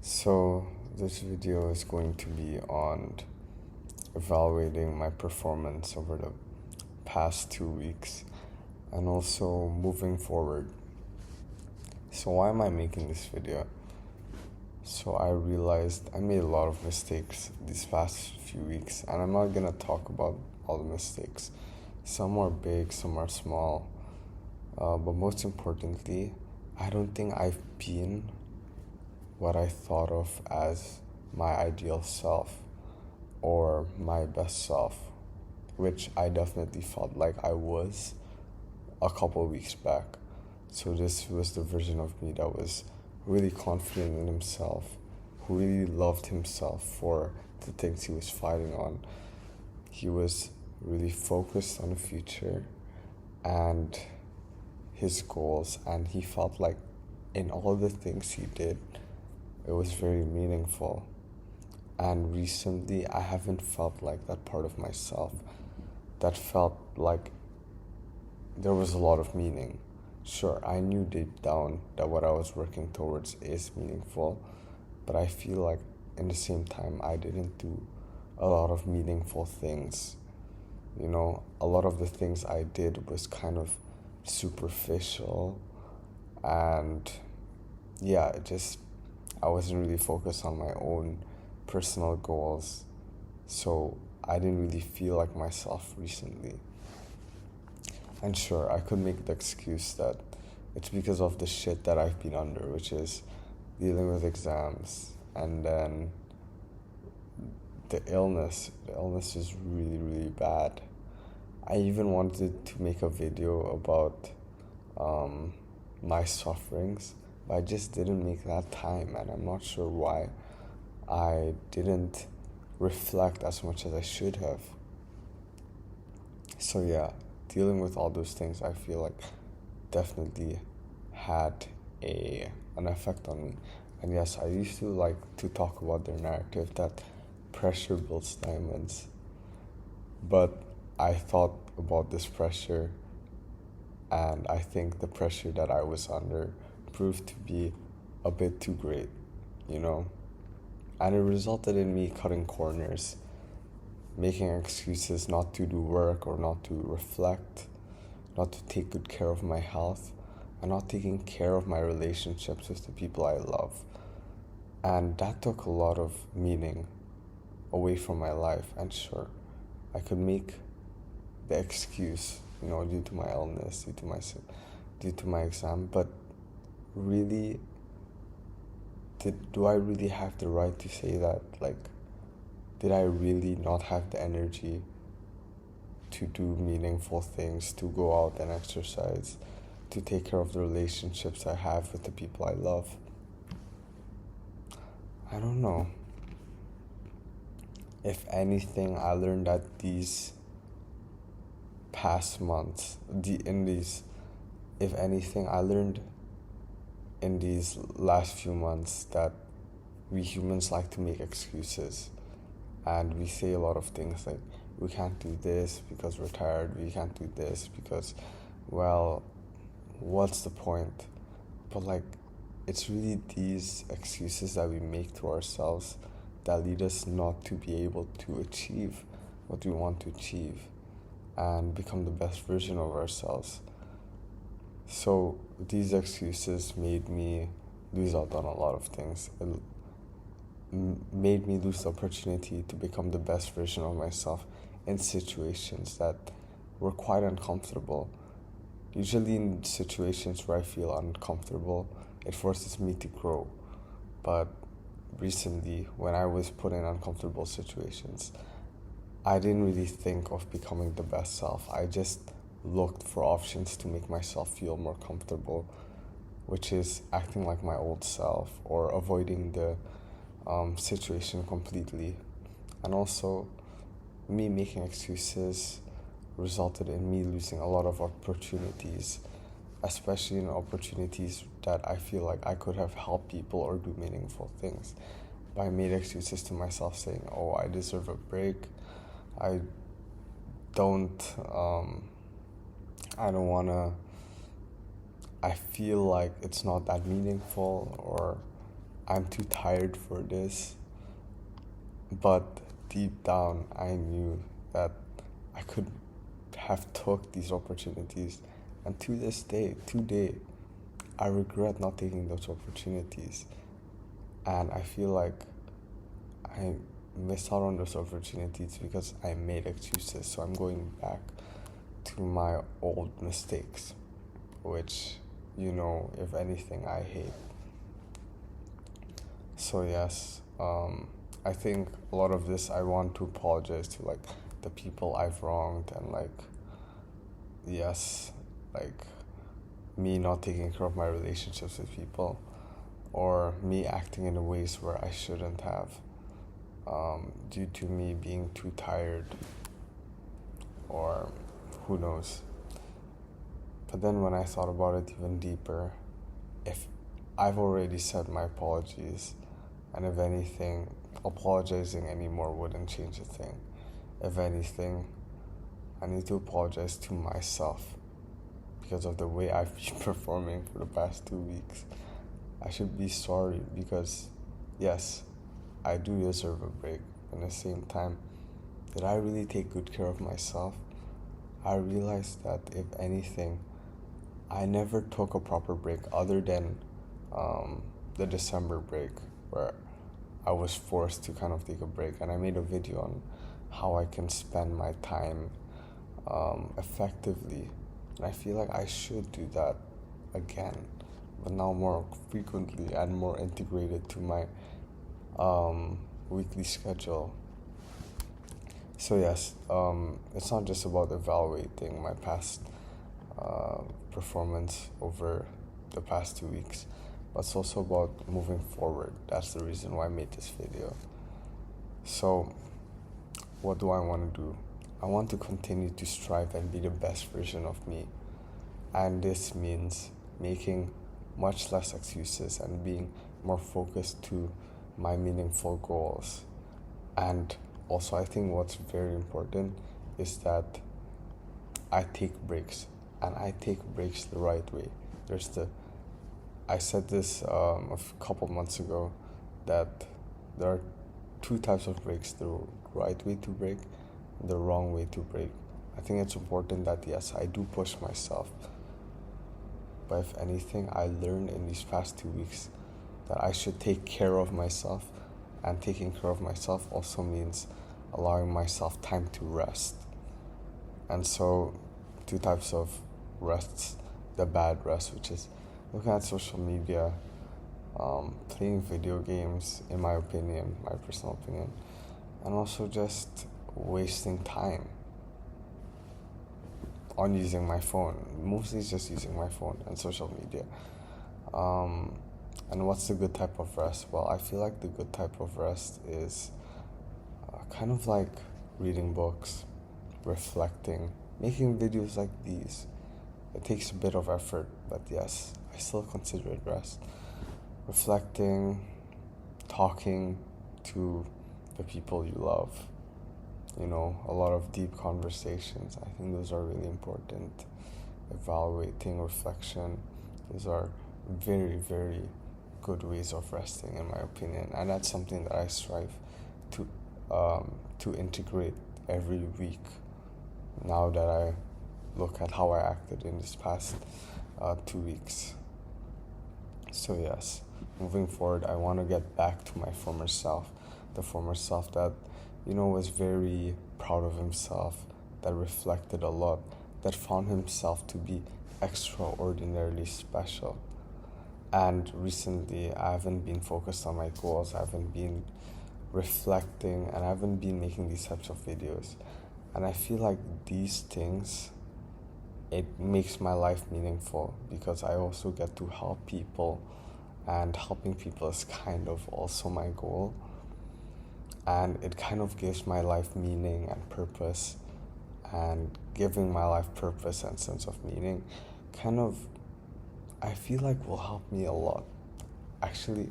So, this video is going to be on evaluating my performance over the past 2 weeks and also moving forward. So, why am I making this video? So, I realized I made a lot of mistakes these past few weeks, and I'm not gonna talk about all the mistakes. Some are big, some are small, but most importantly, I don't think I've been what I thought of as my ideal self or my best self, which I definitely felt like I was a couple weeks back. So this was the version of me that was really confident in himself, who really loved himself for the things he was fighting on. He was really focused on the future and his goals, and he felt like in all the things he did, it was very meaningful. And recently, I haven't felt like that part of myself that felt like there was a lot of meaning. Sure, I knew deep down that what I was working towards is meaningful, but I feel like in the same time, I didn't do a lot of meaningful things. A lot of the things I did was kind of superficial, and yeah, I wasn't really focused on my own personal goals, so I didn't really feel like myself recently. And sure, I could make the excuse that it's because of the shit that I've been under, which is dealing with exams, and then the illness. The illness is really, really bad. I even wanted to make a video about my sufferings, but I just didn't make that time, and I'm not sure why I didn't reflect as much as I should have. So yeah, dealing with all those things, I feel like definitely had an effect on me. And yes, I used to like to talk about the narrative that pressure builds diamonds. But I thought about this pressure, and I think the pressure that I was under proved to be a bit too great, you know? And it resulted in me cutting corners, making excuses not to do work or not to reflect, not to take good care of my health, and not taking care of my relationships with the people I love. And that took a lot of meaning away from my life. And sure, I could make the excuse, due to my illness, due to my exam, but really, do I really have the right to say that? Like, did I really not have the energy to do meaningful things, to go out and exercise, to take care of the relationships I have with the people I love? I don't know. If anything, I learned that these past months, if anything, I learned in these last few months that we humans like to make excuses, and we say a lot of things like, we can't do this because we're tired, we can't do this because, well, what's the point? But like, it's really these excuses that we make to ourselves that lead us not to be able to achieve what we want to achieve and become the best version of ourselves. So these excuses made me lose out on a lot of things. It made me lose the opportunity to become the best version of myself in situations that were quite uncomfortable. Usually in situations where I feel uncomfortable, it forces me to grow. But recently, when I was put in uncomfortable situations, I didn't really think of becoming the best self. I just looked for options to make myself feel more comfortable, which is acting like my old self or avoiding the situation completely. And also, me making excuses resulted in me losing a lot of opportunities, especially in opportunities that I feel like I could have helped people or do meaningful things. But I made excuses to myself saying, oh, I deserve a break. I don't, I don't wanna, I feel like it's not that meaningful, or I'm too tired for this. But deep down, I knew that I could have took these opportunities. And to this day, today, I regret not taking those opportunities. And I feel like I missed out on those opportunities because I made excuses. So I'm going back to my old mistakes, which, if anything, I hate. So yes, I think a lot of this I want to apologize to like the people I've wronged, and yes, like me not taking care of my relationships with people, or me acting in ways where I shouldn't have, due to me being too tired, or who knows. But then when I thought about it even deeper, if I've already said my apologies, and if anything, apologizing anymore wouldn't change a thing. If anything, I need to apologize to myself because of the way I've been performing for the past 2 weeks. I should be sorry because, yes, I do deserve a break. But at the same time, did I really take good care of myself? I realized that, if anything, I never took a proper break other than the December break, where I was forced to kind of take a break. And I made a video on how I can spend my time effectively. And I feel like I should do that again, but now more frequently and more integrated to my weekly schedule. So yes, it's not just about evaluating my past performance over the past 2 weeks, but it's also about moving forward. That's the reason why I made this video. So what do I want to do? I want to continue to strive and be the best version of me. And this means making much less excuses and being more focused to my meaningful goals. And also, I think what's very important is that I take breaks, and I take breaks the right way. I said this a couple months ago, that there are two types of breaks: the right way to break and the wrong way to break. I think it's important that, yes, I do push myself. But if anything, I learned in these past 2 weeks that I should take care of myself. And taking care of myself also means allowing myself time to rest. And so, two types of rests: the bad rest, which is looking at social media, playing video games, in my opinion, my personal opinion, and also just wasting time on using my phone. Mostly just using my phone and social media. And what's the good type of rest? Well, I feel like the good type of rest is kind of like reading books, reflecting, making videos like these. It takes a bit of effort, but yes, I still consider it rest. Reflecting, talking to the people you love, a lot of deep conversations. I think those are really important. Evaluating, reflection, those are very, very good ways of resting, in my opinion. And that's something that I strive to integrate every week, now that I look at how I acted in this past 2 weeks. So yes, moving forward, I want to get back to my former self, the former self that, was very proud of himself, that reflected a lot, that found himself to be extraordinarily special. And recently, I haven't been focused on my goals, I haven't been reflecting, and I haven't been making these types of videos. And I feel like these things, it makes my life meaningful, because I also get to help people, and helping people is kind of also my goal. And it kind of gives my life meaning and purpose, and giving my life purpose and sense of meaning kind of, I feel like, will help me a lot. Actually,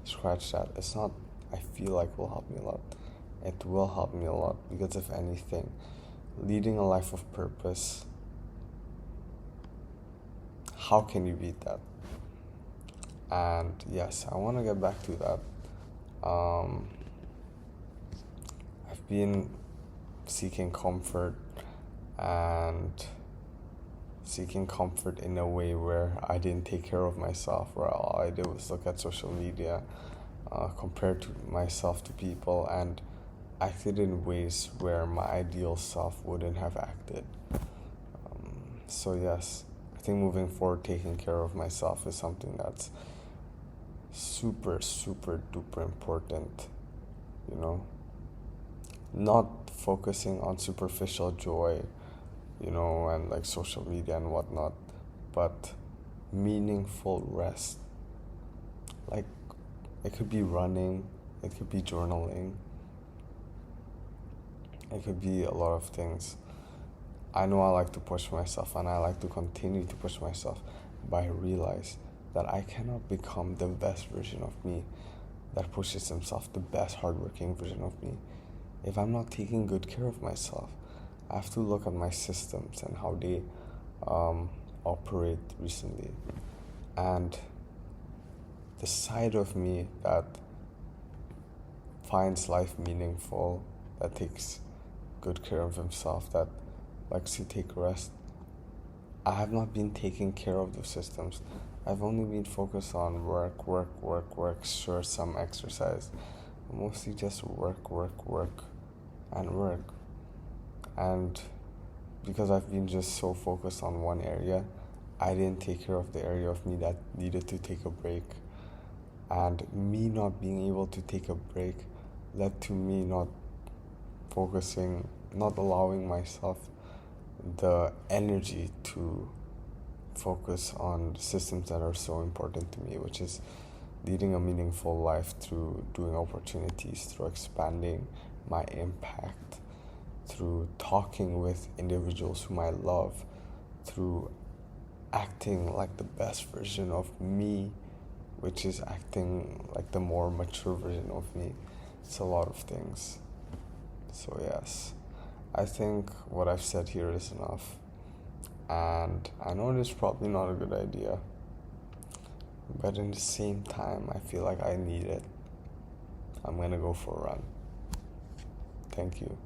scratch that. It's not I feel like will help me a lot. It will help me a lot, because if anything, leading a life of purpose, how can you beat that? And yes, I want to get back to that. Um, I've been seeking comfort and seeking comfort in a way where I didn't take care of myself, where all I did was look at social media, compared to myself to people, and acted in ways where my ideal self wouldn't have acted. So, yes, I think moving forward, taking care of myself is something that's super, super duper important, you know? Not focusing on superficial joy, and like social media and whatnot, but meaningful rest. Like, it could be running, it could be journaling, it could be a lot of things. I know I like to push myself and I like to continue to push myself, but I realize that I cannot become the best version of me that pushes himself, the best hardworking version of me, if I'm not taking good care of myself. I have to look at my systems and how they operate recently. And the side of me that finds life meaningful, that takes good care of himself, that likes to take rest, I have not been taking care of those systems. I've only been focused on work, work, work, work, sure, some exercise. Mostly just work, work, work, and work. And because I've been just so focused on one area, I didn't take care of the area of me that needed to take a break. And me not being able to take a break led to me not focusing, not allowing myself the energy to focus on systems that are so important to me, which is leading a meaningful life through doing opportunities, through expanding my impact, through talking with individuals whom I love, through acting like the best version of me, which is acting like the more mature version of me. It's a lot of things. So, yes, I think what I've said here is enough. And I know it's probably not a good idea, but in the same time, I feel like I need it. I'm gonna go for a run. Thank you.